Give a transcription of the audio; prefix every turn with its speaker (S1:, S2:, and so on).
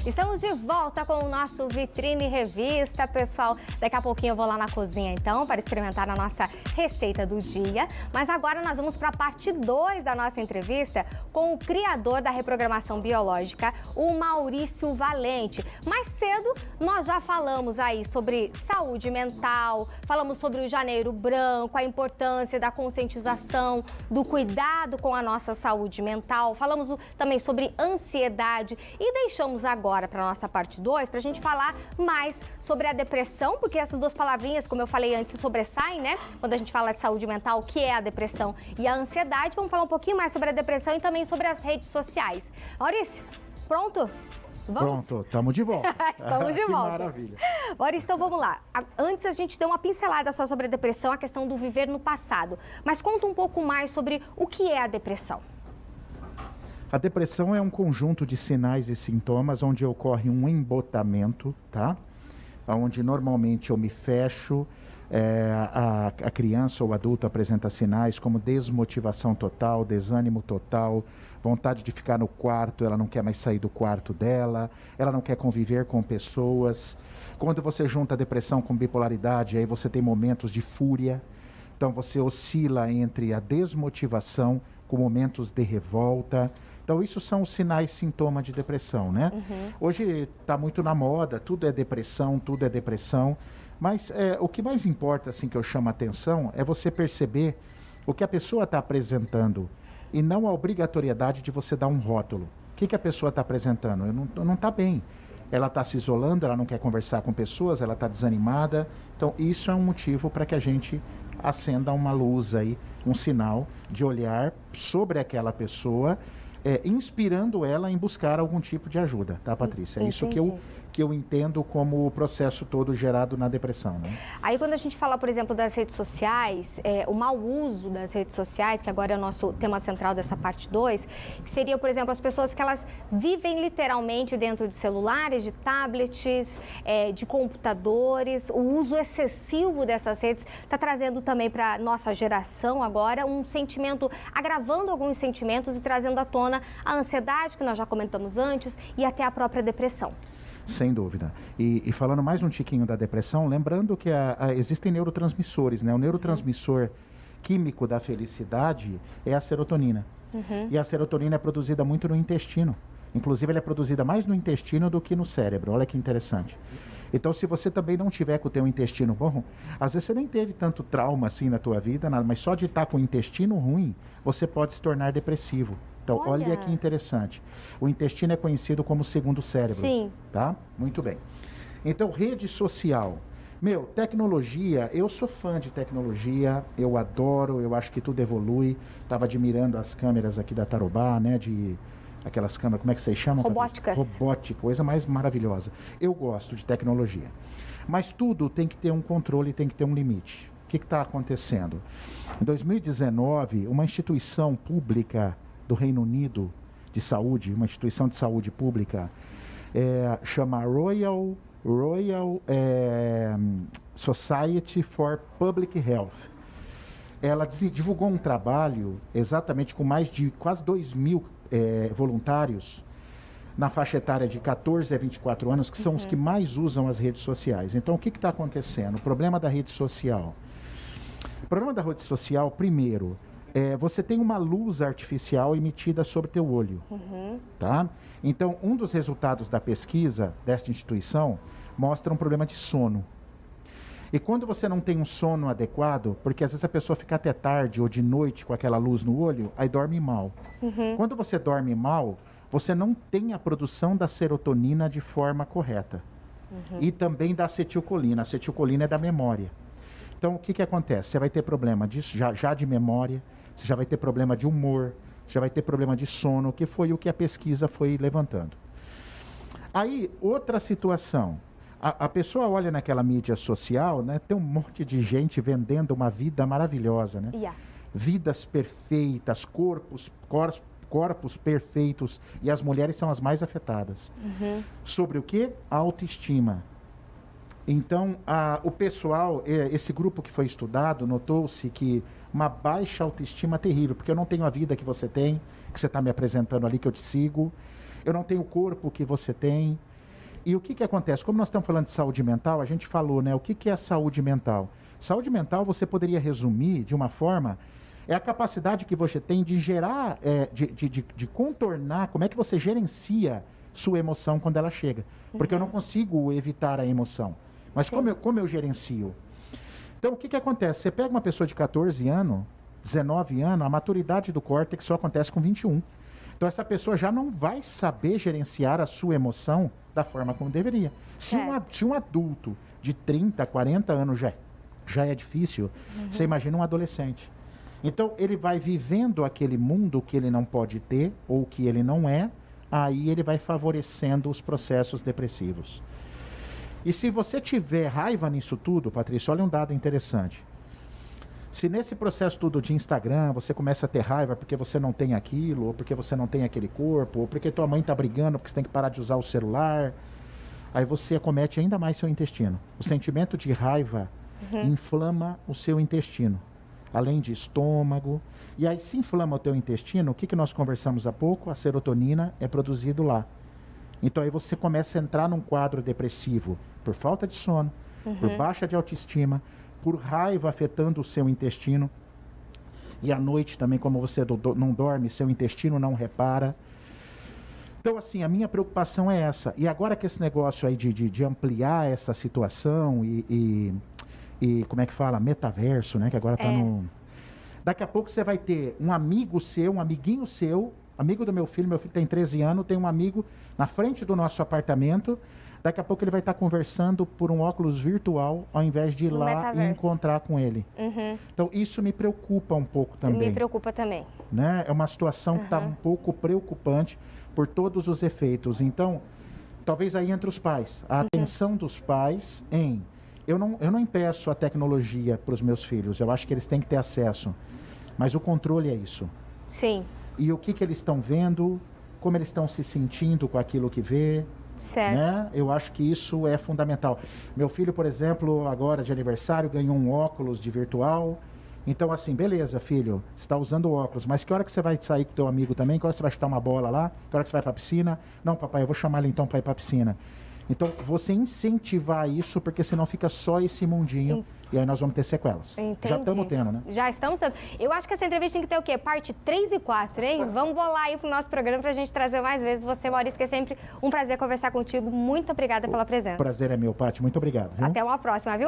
S1: Estamos de volta com o nosso Vitrine Revista, pessoal. Daqui a pouquinho eu vou lá na cozinha, então, para experimentar a nossa receita do dia. Mas agora nós vamos para a parte 2 da nossa entrevista com o criador da reprogramação biológica, o Maurício Valente. Mais cedo, nós já falamos aí sobre saúde mental, falamos sobre o Janeiro Branco, a importância da conscientização, do cuidado com a nossa saúde mental. Falamos também sobre ansiedade e deixamos agora para a nossa parte 2 para a gente falar mais sobre a depressão, porque essas duas palavrinhas, como eu falei antes, se sobressaem, né? Quando a gente fala de saúde mental, o que é a depressão e a ansiedade. Vamos falar um pouquinho mais sobre a depressão e também sobre as redes sociais. Maurício, pronto? Vamos?
S2: Pronto, estamos de volta.
S1: Estamos de
S2: que
S1: volta.
S2: Maravilha.
S1: Maurício, então vamos lá. Antes a gente deu uma pincelada só sobre a depressão, a questão do viver no passado. Mas conta um pouco mais sobre o que é a depressão.
S2: A depressão é um conjunto de sinais e sintomas onde ocorre um embotamento, tá? Onde normalmente eu me fecho, a criança ou o adulto apresenta sinais como desmotivação total, desânimo total, vontade de ficar no quarto, ela não quer mais sair do quarto dela, ela não quer conviver com pessoas. Quando você junta a depressão com bipolaridade, aí você tem momentos de fúria, então você oscila entre a desmotivação com momentos de revolta. Então, isso são os sinais, sintomas de depressão, né? Hoje está muito na moda, tudo é depressão, mas o que mais importa, assim, que eu chamo a atenção, é você perceber o que a pessoa está apresentando e não a obrigatoriedade de você dar um rótulo. O que a pessoa está apresentando? Não está bem. Ela está se isolando, ela não quer conversar com pessoas, ela está desanimada. Então, isso é um motivo para que a gente acenda uma luz aí, um sinal de olhar sobre aquela pessoa, inspirando ela em buscar algum tipo de ajuda, tá, Patrícia? É isso que eu entendo como o processo todo gerado na depressão, né?
S1: Aí quando a gente fala, por exemplo, das redes sociais, o mau uso das redes sociais, que agora é o nosso tema central dessa parte 2, que seria, por exemplo, as pessoas que elas vivem literalmente dentro de celulares, de tablets, de computadores, o uso excessivo dessas redes está trazendo também para a nossa geração agora um sentimento, agravando alguns sentimentos e trazendo à tona a ansiedade, que nós já comentamos antes, e até a própria depressão.
S2: Sem dúvida. E falando mais um tiquinho da depressão, lembrando que existem neurotransmissores, né? O neurotransmissor químico da felicidade é a serotonina. E a serotonina é produzida muito no intestino. Inclusive, ela é produzida mais no intestino do que no cérebro. Olha que interessante. Então, se você também não tiver com o teu intestino bom, às vezes você nem teve tanto trauma assim na tua vida, nada, mas só de estar com o intestino ruim, você pode se tornar depressivo. Então, olha que interessante. O intestino é conhecido como o segundo cérebro.
S1: Sim.
S2: Tá? Muito bem. Então, rede social. Tecnologia, eu sou fã de tecnologia, eu adoro, eu acho que tudo evolui. Estava admirando as câmeras aqui da Tarobá, né? Aquelas câmeras, como é que vocês chamam?
S1: Robóticas.
S2: Robótica, coisa mais maravilhosa. Eu gosto de tecnologia. Mas tudo tem que ter um controle, tem que ter um limite. O que está acontecendo? Em 2019, uma instituição pública do Reino Unido de saúde, uma instituição de saúde pública, chama Royal Society for Public Health. Ela divulgou um trabalho exatamente com mais de quase 2.000 voluntários na faixa etária de 14 a 24 anos, que são os que mais usam as redes sociais. Então, o que está acontecendo? O problema da rede social. O problema da rede social, primeiro, você tem uma luz artificial emitida sobre teu olho, tá? Então, um dos resultados da pesquisa desta instituição mostra um problema de sono. E quando você não tem um sono adequado, porque às vezes a pessoa fica até tarde ou de noite com aquela luz no olho, aí dorme mal. Quando você dorme mal, você não tem a produção da serotonina de forma correta. E também da acetilcolina. A acetilcolina é da memória. Então, o que acontece? Você vai ter problema já de memória, você já vai ter problema de humor, já vai ter problema de sono, que foi o que a pesquisa foi levantando. Aí, outra situação. A pessoa olha naquela mídia social, né? Tem um monte de gente vendendo uma vida maravilhosa, né? Vidas perfeitas, corpos perfeitos, e as mulheres são as mais afetadas. Sobre o quê? Autoestima. Então, o pessoal, esse grupo que foi estudado, notou-se que uma baixa autoestima terrível, porque eu não tenho a vida que você tem, que você está me apresentando ali, que eu te sigo, eu não tenho o corpo que você tem, E o que que acontece? Como nós estamos falando de saúde mental, a gente falou, né? O que que é saúde mental? Saúde mental você poderia resumir de uma forma, é a capacidade que você tem de gerar, de contornar, como é que você gerencia sua emoção quando ela chega. Porque eu não consigo evitar a emoção. Mas como eu gerencio? Então, o que que acontece? Você pega uma pessoa de 14 anos, 19 anos, a maturidade do córtex só acontece com 21. Então, essa pessoa já não vai saber gerenciar a sua emoção da forma como deveria. Se um adulto de 30, 40 anos já é difícil, você imagina um adolescente. Então, ele vai vivendo aquele mundo que ele não pode ter ou que ele não é, aí ele vai favorecendo os processos depressivos. E se você tiver raiva nisso tudo, Patrícia, olha um dado interessante. Se nesse processo tudo de Instagram você começa a ter raiva porque você não tem aquilo, ou porque você não tem aquele corpo, ou porque tua mãe está brigando porque você tem que parar de usar o celular, aí você acomete ainda mais seu intestino. O sentimento de raiva inflama o seu intestino, além de estômago. E aí, se inflama o teu intestino, o que nós conversamos há pouco? A serotonina é produzido lá. Então aí você começa a entrar num quadro depressivo por falta de sono, por baixa de autoestima, por raiva afetando o seu intestino. E à noite também, como você não dorme, seu intestino não repara. Então, assim, a minha preocupação é essa. E agora que esse negócio aí de ampliar essa situação e como é que fala? Metaverso, né? Que agora tá no... Daqui a pouco você vai ter um amigo seu, um amiguinho seu, amigo do meu filho tem 13 anos, tem um amigo na frente do nosso apartamento. Daqui a pouco ele vai estar conversando por um óculos virtual, ao invés de ir lá
S1: metaverso.
S2: E encontrar com ele. Então, isso me preocupa um pouco também.
S1: Me preocupa também.
S2: Né? É uma situação que está um pouco preocupante por todos os efeitos. Então, talvez aí entre os pais. A atenção dos pais em... Eu não impeço a tecnologia para os meus filhos. Eu acho que eles têm que ter acesso. Mas o controle é isso.
S1: Sim.
S2: E o que eles estão vendo, como eles estão se sentindo com aquilo que vê.
S1: Certo.
S2: Né? Eu acho que isso é fundamental. Meu filho, por exemplo, agora de aniversário, ganhou um óculos de virtual. Então, assim, beleza, filho, você está usando óculos, mas que hora que você vai sair com o teu amigo também? Que hora você vai chutar uma bola lá? Que hora que você vai para a piscina? Não, papai, eu vou chamar ele então para ir para a piscina. Então, você incentivar isso, porque senão fica só esse mundinho. E aí nós vamos ter sequelas.
S1: Entendi.
S2: Já estamos tendo, né?
S1: Já estamos tendo. Eu acho que essa entrevista tem que ter o quê? Parte 3 e 4, hein? Vamos bolar aí pro nosso programa pra gente trazer mais vezes. Você, Maurício, que é sempre um prazer conversar contigo. Muito obrigada pela presença.
S2: O prazer é meu, Paty. Muito obrigado. Viu?
S1: Até uma próxima, viu?